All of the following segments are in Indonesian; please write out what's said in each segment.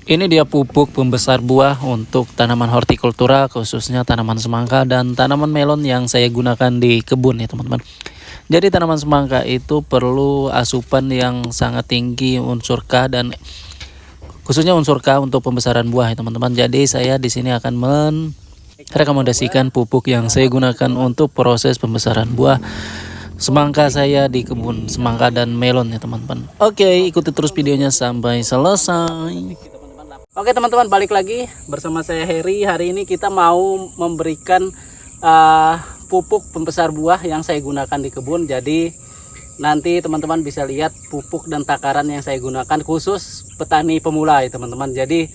Ini dia pupuk pembesar buah untuk tanaman hortikultura, khususnya tanaman semangka dan tanaman melon yang saya gunakan di kebun ya teman-teman. Jadi tanaman semangka itu perlu asupan yang sangat tinggi unsur K dan khususnya unsur K untuk pembesaran buah ya teman-teman. Jadi saya di sini akan merekomendasikan pupuk yang saya gunakan untuk proses pembesaran buah semangka saya di kebun semangka dan melon ya teman-teman. Oke, ikuti terus videonya sampai selesai. Oke teman-teman, balik lagi bersama saya Heri. Hari ini kita mau memberikan pupuk pembesar buah yang saya gunakan di kebun. Jadi nanti teman-teman bisa lihat pupuk dan takaran yang saya gunakan khusus petani pemula ya teman-teman. Jadi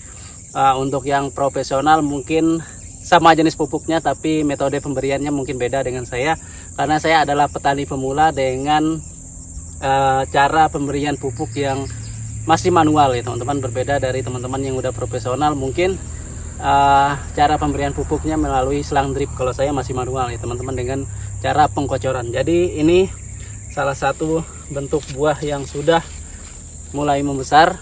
untuk yang profesional mungkin sama jenis pupuknya, tapi metode pemberiannya mungkin beda dengan saya. Karena saya adalah petani pemula dengan cara pemberian pupuk yang masih manual ya teman-teman, berbeda dari teman-teman yang udah profesional. Mungkin cara pemberian pupuknya melalui selang drip, kalau saya masih manual ya teman-teman, dengan cara pengkocoran. Jadi ini salah satu bentuk buah yang sudah mulai membesar.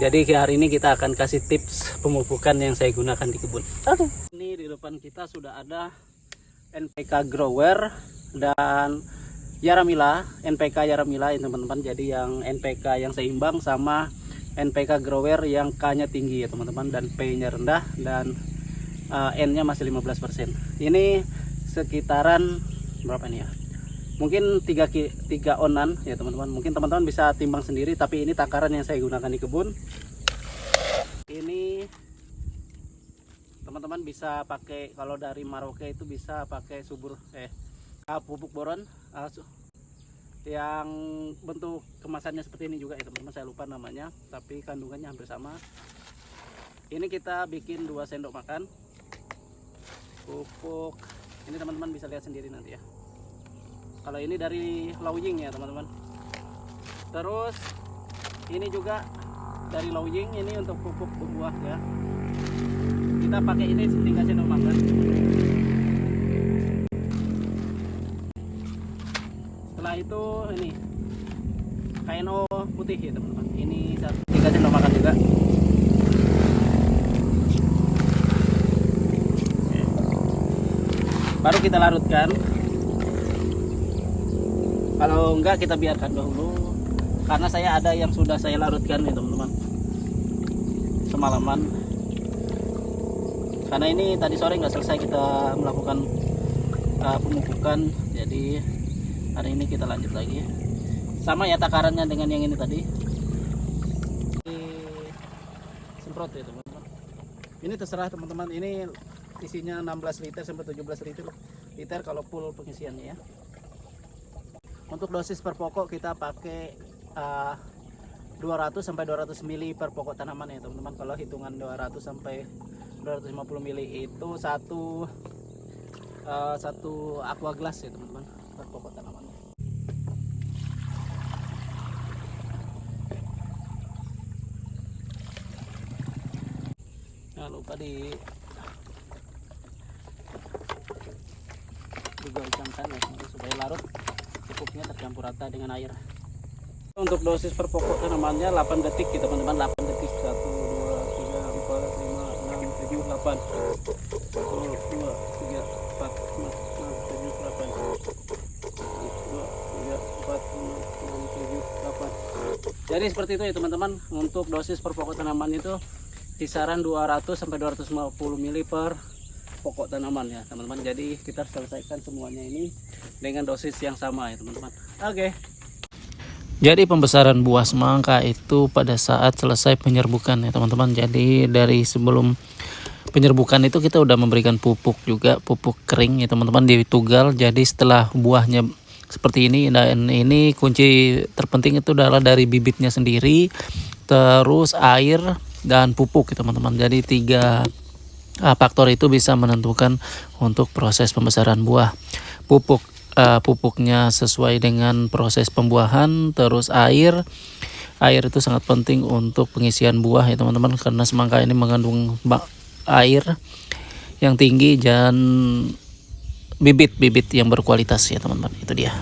Jadi hari ini kita akan kasih tips pemupukan yang saya gunakan di kebun. Ini di depan kita sudah ada NPK Grower dan Yaramila, NPK Yaramila ya teman-teman. Jadi yang NPK yang seimbang sama NPK Grower yang K-nya tinggi ya teman-teman, dan P-nya rendah, dan N-nya masih 15%. Ini sekitaran berapa nih ya? Mungkin 3 onan ya teman-teman. Mungkin teman-teman bisa timbang sendiri, tapi ini takaran yang saya gunakan di kebun. Ini teman-teman bisa pakai, kalau dari Maroke itu bisa pakai pupuk boron yang bentuk kemasannya seperti ini juga ya teman-teman. Saya lupa namanya, tapi kandungannya hampir sama. Ini kita bikin 2 sendok makan pupuk. Ini teman-teman bisa lihat sendiri nanti ya. Kalau ini dari Lauying ya teman-teman. Terus ini juga dari Lauying, ini untuk pupuk buah ya. Kita pakai ini 3 sendok makan. Setelah itu ini KNO putih ya teman-teman. Ini 3 sendok makan juga. Oke. Baru kita larutkan. Kalau enggak kita biarkan dahulu, karena saya ada yang sudah saya larutkan ya teman-teman semalaman. Karena ini tadi sore nggak selesai kita melakukan pemupukan, jadi hari ini kita lanjut lagi. Sama ya takarannya dengan yang ini tadi. Semprot ya teman-teman. Ini terserah teman-teman. Ini isinya 16 liter sampai 17 liter kalau full pengisiannya ya. Untuk dosis per pokok kita pakai 200 sampai 200 mili per pokok tanaman ya teman-teman. Kalau hitungan 200 sampai 250 mili itu satu aqua glass ya teman-teman per pokok tanaman. Jangan lupa digoncangkan ya supaya larut pupuknya tercampur rata dengan air. Untuk dosis per pokok tanamannya 8 detik ya teman-teman. 8 detik. 1 2 3 4 5 6 7 8 1 2 3 4 5 6 7 8 1 2 3 4 5 6 7 8. Jadi seperti itu ya teman-teman. Untuk dosis per pokok tanaman itu kisaran 200 sampai 250 mili per pokok tanaman ya teman-teman. Jadi kita selesaikan semuanya ini dengan dosis yang sama ya teman-teman. Oke. Jadi pembesaran buah semangka itu pada saat selesai penyerbukan ya teman-teman. Jadi dari sebelum penyerbukan itu kita udah memberikan pupuk juga, pupuk kering ya teman-teman, ditugal. Jadi setelah buahnya seperti ini, dan ini kunci terpenting itu adalah dari bibitnya sendiri, terus air dan pupuk ya teman-teman. Jadi 3 faktor itu bisa menentukan untuk proses pembesaran buah. Pupuknya sesuai dengan proses pembuahan, terus air itu sangat penting untuk pengisian buah ya teman-teman, karena semangka ini mengandung air yang tinggi dan bibit yang berkualitas ya teman-teman. Itu dia.